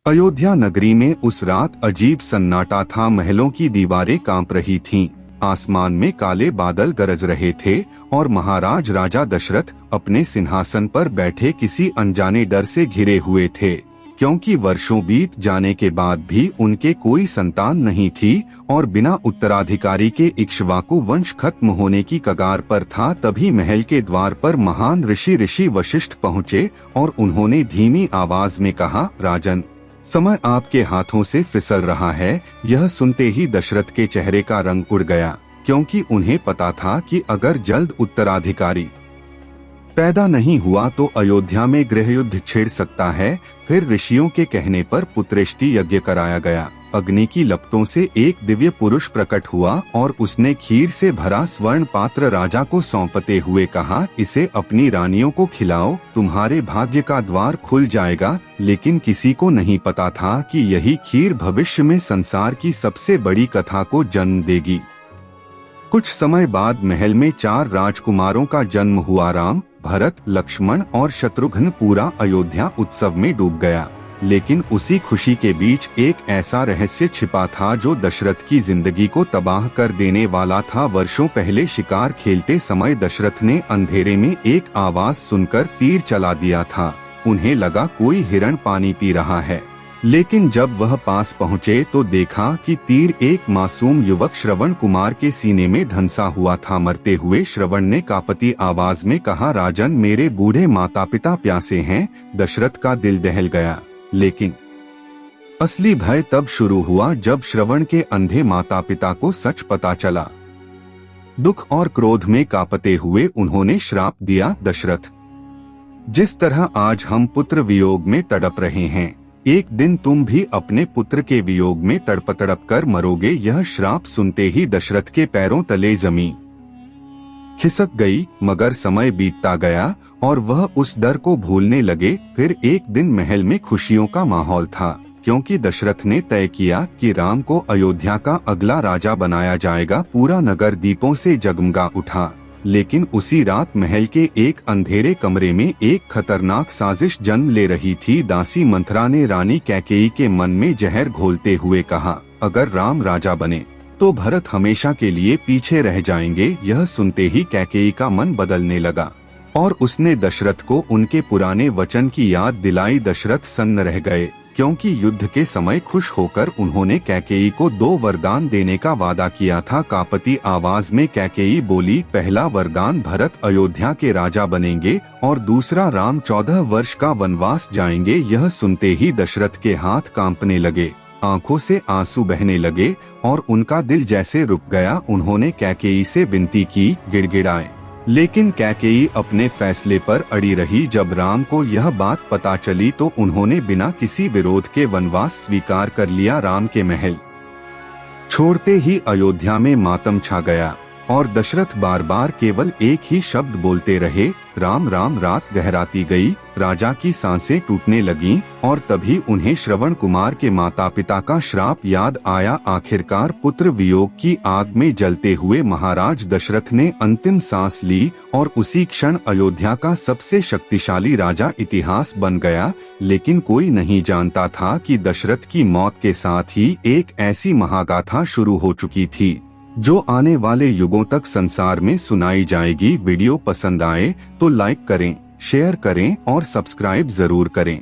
अयोध्या नगरी में उस रात अजीब सन्नाटा था। महलों की दीवारें कांप रही थीं, आसमान में काले बादल गरज रहे थे और महाराज राजा दशरथ अपने सिंहासन पर बैठे किसी अनजाने डर से घिरे हुए थे, क्योंकि वर्षों बीत जाने के बाद भी उनके कोई संतान नहीं थी और बिना उत्तराधिकारी के इक्ष्वाकु वंश खत्म होने की कगार पर था। तभी महल के द्वार पर महान ऋषि वशिष्ठ पहुँचे और उन्होंने धीमी आवाज में कहा, राजन, समय आपके हाथों से फिसल रहा है। यह सुनते ही दशरथ के चेहरे का रंग उड़ गया, क्योंकि उन्हें पता था कि अगर जल्द उत्तराधिकारी पैदा नहीं हुआ तो अयोध्या में गृहयुद्ध छिड़ सकता है। फिर ऋषियों के कहने पर पुत्रेष्टि यज्ञ कराया गया। अग्नि की लपटों से एक दिव्य पुरुष प्रकट हुआ और उसने खीर से भरा स्वर्ण पात्र राजा को सौंपते हुए कहा, इसे अपनी रानियों को खिलाओ, तुम्हारे भाग्य का द्वार खुल जाएगा। लेकिन किसी को नहीं पता था कि यही खीर भविष्य में संसार की सबसे बड़ी कथा को जन्म देगी। कुछ समय बाद महल में 4 राजकुमारों का जन्म हुआ। राम, भरत, लक्ष्मण और शत्रुघ्न। पूरा अयोध्या उत्सव में डूब गया। लेकिन उसी खुशी के बीच एक ऐसा रहस्य छिपा था जो दशरथ की जिंदगी को तबाह कर देने वाला था। वर्षों पहले शिकार खेलते समय दशरथ ने अंधेरे में एक आवाज सुनकर तीर चला दिया था। उन्हें लगा कोई हिरण पानी पी रहा है, लेकिन जब वह पास पहुँचे तो देखा कि तीर एक मासूम युवक श्रवण कुमार के सीने में धंसा हुआ था। मरते हुए श्रवण ने कांपती आवाज में कहा, राजन, मेरे बूढ़े माता पिता प्यासे हैं। दशरथ का दिल दहल गया, लेकिन असली भय तब शुरू हुआ जब श्रवण के अंधे माता पिता को सच पता चला। दुख और क्रोध में कांपते हुए उन्होंने श्राप दिया, दशरथ, जिस तरह आज हम पुत्र वियोग में तड़प रहे हैं, एक दिन तुम भी अपने पुत्र के वियोग में तड़प कर मरोगे। यह श्राप सुनते ही दशरथ के पैरों तले जमीन खिसक गई। मगर समय बीतता गया और वह उस डर को भूलने लगे। फिर एक दिन महल में खुशियों का माहौल था, क्योंकि दशरथ ने तय किया कि राम को अयोध्या का अगला राजा बनाया जाएगा। पूरा नगर दीपों से जगमगा उठा। लेकिन उसी रात महल के एक अंधेरे कमरे में एक खतरनाक साजिश जन्म ले रही थी। दासी मंथरा ने रानी कैकेयी के मन में जहर घोलते हुए कहा, अगर राम राजा बने तो भरत हमेशा के लिए पीछे रह जाएंगे। यह सुनते ही कैकेयी का मन बदलने लगा और उसने दशरथ को उनके पुराने वचन की याद दिलाई। दशरथ सन्न रह गए, क्योंकि युद्ध के समय खुश होकर उन्होंने कैकेयी को 2 वरदान देने का वादा किया था। कांपती आवाज में कैकेयी बोली, पहला वरदान, भरत अयोध्या के राजा बनेंगे और दूसरा, राम 14 वर्ष का वनवास जाएंगे। यह सुनते ही दशरथ के हाथ कांपने लगे, आंखों से आंसू बहने लगे और उनका दिल जैसे रुक गया। उन्होंने कैकेयी से विनती की, गिड़गिड़ाए, लेकिन कैकेयी अपने फैसले पर अड़ी रही। जब राम को यह बात पता चली तो उन्होंने बिना किसी विरोध के वनवास स्वीकार कर लिया। राम के महल छोड़ते ही अयोध्या में मातम छा गया और दशरथ बार बार केवल एक ही शब्द बोलते रहे, राम राम। रात गहराती गई, राजा की सांसें टूटने लगीं और तभी उन्हें श्रवण कुमार के माता पिता का श्राप याद आया। आखिरकार पुत्र वियोग की आग में जलते हुए महाराज दशरथ ने अंतिम सांस ली और उसी क्षण अयोध्या का सबसे शक्तिशाली राजा इतिहास बन गया। लेकिन कोई नहीं जानता था कि दशरथ की मौत के साथ ही एक ऐसी महागाथा शुरू हो चुकी थी जो आने वाले युगों तक संसार में सुनाई जाएगी। वीडियो पसंद आए तो लाइक करें, शेयर करें और सब्सक्राइब जरूर करें।